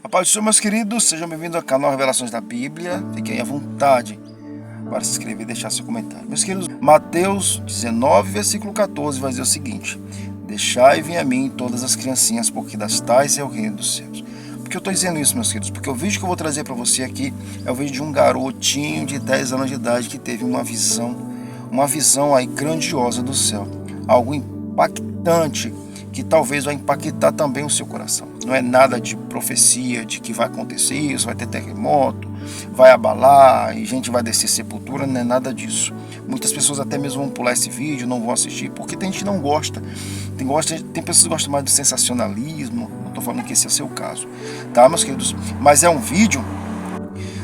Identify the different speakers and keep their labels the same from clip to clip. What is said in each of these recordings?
Speaker 1: A paz do Senhor, meus queridos, sejam bem-vindos ao canal Revelações da Bíblia. Fiquem à vontade para se inscrever e deixar seu comentário. Meus queridos, Mateus 19, versículo 14 vai dizer o seguinte: deixai vir a mim todas as criancinhas, porque das tais é o reino dos céus. Por que eu estou dizendo isso, meus queridos? Porque o vídeo que eu vou trazer para você aqui é o vídeo de um garotinho de 10 anos de idade que teve uma visão aí grandiosa do céu. Algo impactante, que talvez vai impactar também o seu coração. Não é nada de profecia, de que vai acontecer isso, vai ter terremoto, vai abalar e gente vai descer sepultura, não é nada disso. Muitas pessoas até mesmo vão pular esse vídeo, não vão assistir, porque tem gente que não gosta. Tem pessoas que gostam mais do sensacionalismo, não estou falando que esse é o seu caso, tá, meus queridos? Mas é um vídeo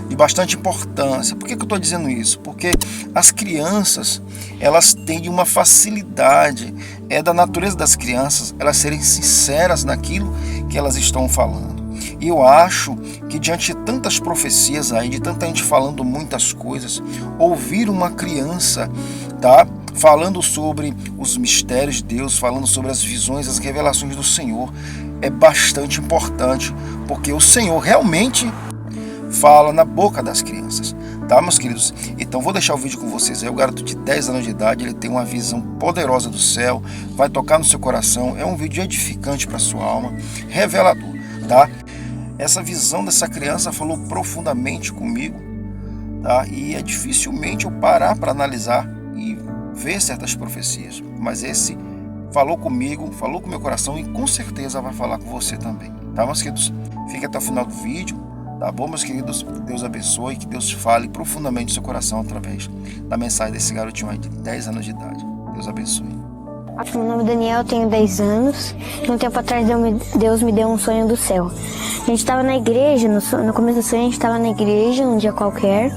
Speaker 1: de bastante importância. Por que eu estou dizendo isso? Porque as crianças, elas têm uma facilidade, é da natureza das crianças, elas serem sinceras naquilo que elas estão falando. E eu acho que diante de tantas profecias aí, de tanta gente falando muitas coisas, ouvir uma criança, tá, falando sobre os mistérios de Deus, falando sobre as visões, as revelações do Senhor, é bastante importante, porque o Senhor realmente fala na boca das crianças, tá, meus queridos? Então vou deixar o vídeo com vocês aí. O garoto de 10 anos de idade, ele tem uma visão poderosa do céu, vai tocar no seu coração, é um vídeo edificante para sua alma, revelador, tá? Essa visão dessa criança falou profundamente comigo, tá? E é dificilmente eu parar para analisar e ver certas profecias, mas esse falou comigo, falou com meu coração e com certeza vai falar com você também, tá, meus queridos? Fique até o final do vídeo. Tá bom, meus queridos? Deus abençoe, que Deus fale profundamente no seu coração através da mensagem desse garotinho aí de 10 anos de idade. Deus abençoe.
Speaker 2: Meu nome é Daniel, eu tenho 10 anos. Um tempo atrás Deus me deu um sonho do céu. A gente estava na igreja, no começo do sonho a gente estava na igreja, num dia qualquer.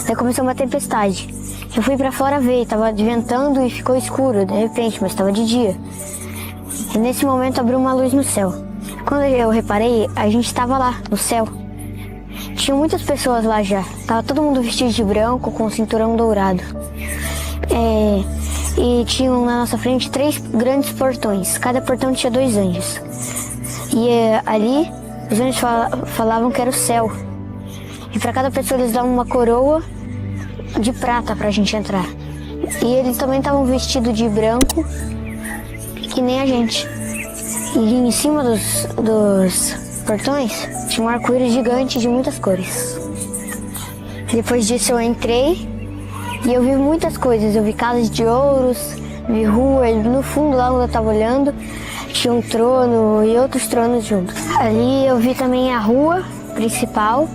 Speaker 2: Daí começou uma tempestade. Eu fui pra fora ver, estava ventando e ficou escuro de repente, mas estava de dia. E nesse momento abriu uma luz no céu. Quando eu reparei, a gente estava lá, no céu. Tinha muitas pessoas lá já. Tava todo mundo vestido de branco, com o cinturão dourado. E tinham na nossa frente 3 grandes portões. Cada portão tinha 2 anjos. E ali, os anjos falavam que era o céu. E para cada pessoa eles davam uma coroa de prata pra gente entrar. E eles também estavam vestidos de branco, que nem a gente. E em cima dos portões tinha um arco-íris gigante de muitas cores. Depois disso eu entrei e eu vi muitas coisas. Eu vi casas de ouros, vi rua, e no fundo lá onde eu estava olhando tinha um trono e outros tronos juntos. Ali eu vi também a rua principal.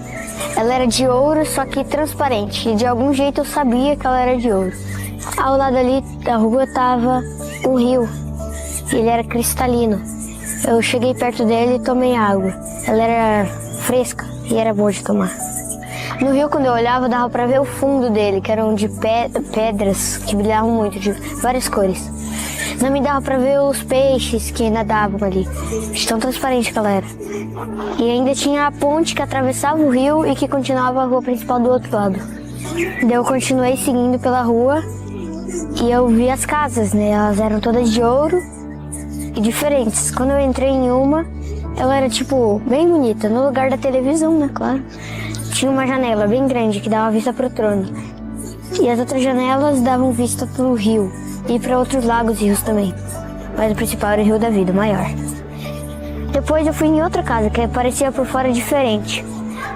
Speaker 2: Ela era de ouro, só que transparente, e de algum jeito eu sabia que ela era de ouro. Ao lado ali da rua estava um rio, e ele era cristalino. Eu cheguei perto dele e tomei água. Ela era fresca e era boa de tomar. No rio, quando eu olhava, dava pra ver o fundo dele, que eram de pedras que brilhavam muito, de várias cores. Não me dava pra ver os peixes que nadavam ali, de tão transparente que ela era. E ainda tinha a ponte que atravessava o rio e que continuava a rua principal do outro lado. Daí eu continuei seguindo pela rua e eu vi as casas, né? Elas eram todas de ouro e diferentes. Quando eu entrei em uma, ela era tipo bem bonita, no lugar da televisão, né, claro. Tinha uma janela bem grande que dava vista pro trono. E as outras janelas davam vista pro rio e para outros lagos e rios também. Mas o principal era o Rio da Vida, o maior. Depois eu fui em outra casa que parecia por fora diferente,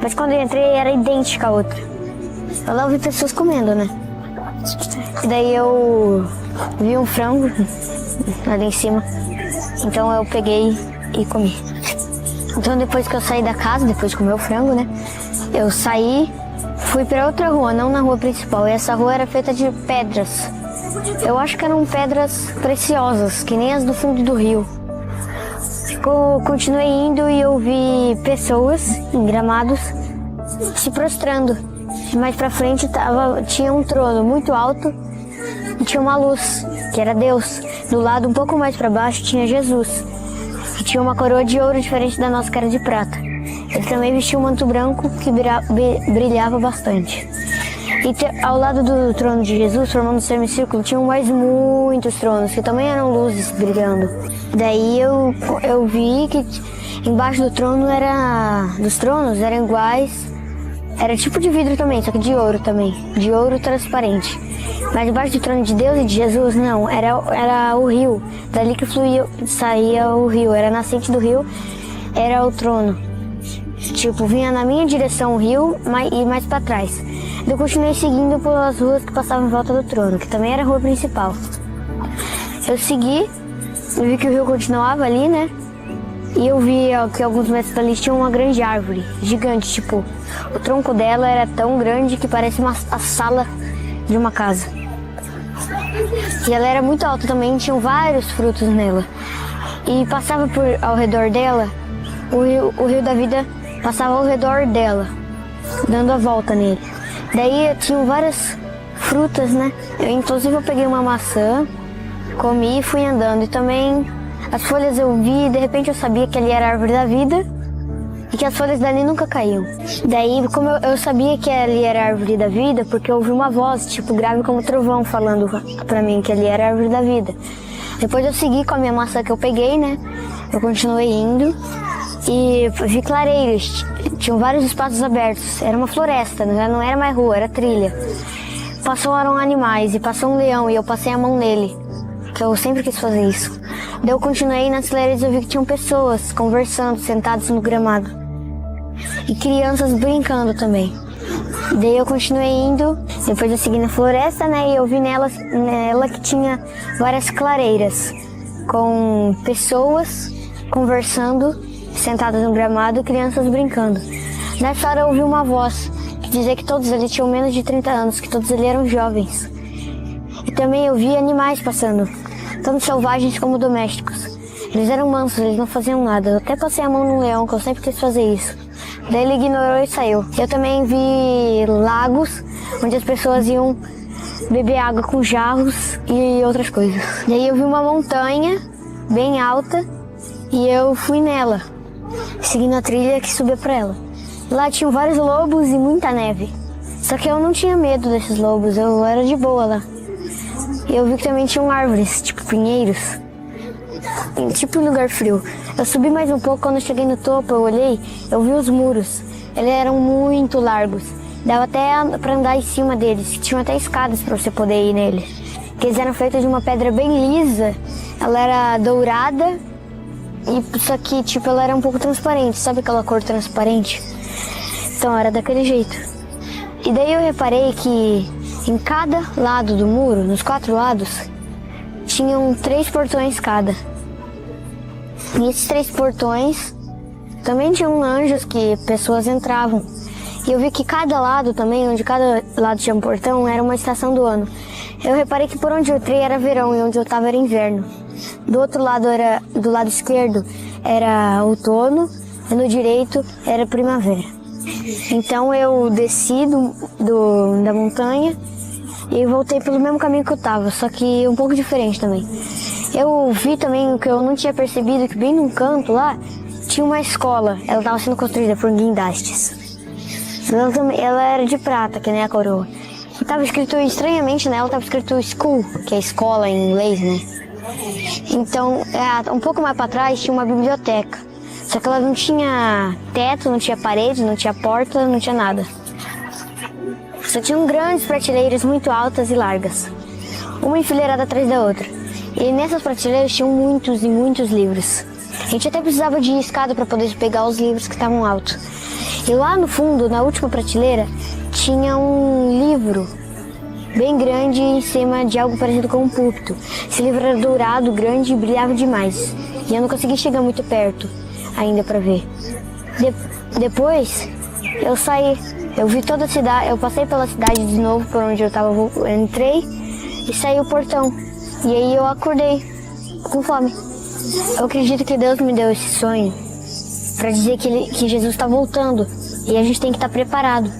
Speaker 2: mas quando eu entrei era idêntica à outra. Lá eu vi pessoas comendo, né? E daí eu vi um frango ali em cima. Então eu peguei e comi. Então depois que eu saí da casa, depois de comer o frango, né? Eu saí, fui pra outra rua, não na rua principal. E essa rua era feita de pedras. Eu acho que eram pedras preciosas, que nem as do fundo do rio. Continuei indo e eu vi pessoas em gramados se prostrando. Mais pra frente tinha um trono muito alto e tinha uma luz, que era Deus. Do lado, um pouco mais para baixo, tinha Jesus, que tinha uma coroa de ouro diferente da nossa, que era de prata. Ele também vestia um manto branco que brilhava bastante. E ao lado do trono de Jesus, formando um semicírculo, tinham mais muitos tronos, que também eram luzes brilhando. Daí eu vi que Embaixo do trono dos tronos eram iguais, era tipo de vidro também, só que de ouro também, de ouro transparente. Mas debaixo do trono de Deus e de Jesus, não, era o rio, dali que saía o rio, era a nascente do rio, era o trono. Tipo, vinha na minha direção o rio e mais pra trás. Eu continuei seguindo pelas ruas que passavam em volta do trono, que também era a rua principal. Eu segui, eu vi que o rio continuava ali, né? E eu vi que alguns metros dali tinha uma grande árvore, gigante, tipo, o tronco dela era tão grande que parece a sala de uma casa. E ela era muito alta também, tinham vários frutos nela. E passava ao redor dela, o rio da vida passava ao redor dela, dando a volta nele. Daí tinham várias frutas, né? Inclusive eu peguei uma maçã, comi e fui andando. E também as folhas eu vi e de repente eu sabia que ali era a árvore da vida e que as folhas dali nunca caíam. Daí, como eu sabia que ali era a árvore da vida, porque eu ouvi uma voz, tipo, grave como trovão, falando pra mim que ali era a árvore da vida. Depois eu segui com a minha maçã que eu peguei, né? Eu continuei indo e vi clareiros, tinham vários espaços abertos. Era uma floresta, não era mais rua, era trilha. Passaram animais e passou um leão e eu passei a mão nele, que eu sempre quis fazer isso. Daí eu continuei nas clareiras e eu vi que tinham pessoas conversando, sentadas no gramado. E crianças brincando também. Daí eu continuei indo, depois eu segui na floresta, né? E eu vi nela que tinha várias clareiras, com pessoas conversando, sentadas no gramado, crianças brincando. Nessa hora eu ouvi uma voz que dizia que todos ali tinham menos de 30 anos, que todos ali eram jovens. E também eu vi animais passando, tanto selvagens como domésticos. Eles eram mansos, eles não faziam nada. Eu até passei a mão num leão, que eu sempre quis fazer isso. Daí ele ignorou e saiu. Eu também vi lagos, onde as pessoas iam beber água com jarros e outras coisas. Daí eu vi uma montanha bem alta e eu fui nela, seguindo a trilha que subia pra ela. Lá tinham vários lobos e muita neve. Só que eu não tinha medo desses lobos, eu era de boa lá. E eu vi que também tinham árvores, tipo pinheiros, tipo em lugar frio. Eu subi mais um pouco, quando eu cheguei no topo, eu olhei, eu vi os muros. Eles eram muito largos, dava até pra andar em cima deles, tinham até escadas pra você poder ir nele. Que eles eram feitos de uma pedra bem lisa, ela era dourada, e só que tipo, ela era um pouco transparente, sabe aquela cor transparente? Então era daquele jeito. E daí eu reparei que em cada lado do muro, nos 4 lados, tinham 3 portões cada. E esses 3 portões também tinham anjos que pessoas entravam. E eu vi que cada lado também, onde cada lado tinha um portão, era uma estação do ano. Eu reparei que por onde eu entrei era verão e onde eu estava era inverno. Do outro lado, do lado esquerdo, era outono e no direito era primavera. Então eu desci da montanha e voltei pelo mesmo caminho que eu estava, só que um pouco diferente também. Eu vi também o que eu não tinha percebido, que bem num canto lá tinha uma escola. Ela estava sendo construída por guindastes. Ela era de prata, que nem a coroa. E estava escrito, estranhamente nela, estava escrito school, que é escola em inglês, né? Então, um pouco mais para trás tinha uma biblioteca. Só que ela não tinha teto, não tinha parede, não tinha porta, não tinha nada. Só tinham grandes prateleiras muito altas e largas, uma enfileirada atrás da outra. E nessas prateleiras tinham muitos e muitos livros. A gente até precisava de escada para poder pegar os livros que estavam altos. E lá no fundo, na última prateleira, tinha um livro bem grande em cima de algo parecido com um púlpito. Esse livro era dourado, grande e brilhava demais. E eu não consegui chegar muito perto ainda para ver. Depois eu saí, eu vi toda a cidade, eu passei pela cidade de novo, por onde eu entrei e saí o portão. E aí eu acordei com fome. Eu acredito que Deus me deu esse sonho para dizer que Jesus está voltando e a gente tem que estar preparado.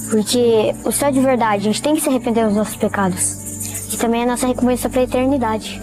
Speaker 2: Porque o céu de verdade, a gente tem que se arrepender dos nossos pecados. E também é a nossa recompensa para a eternidade.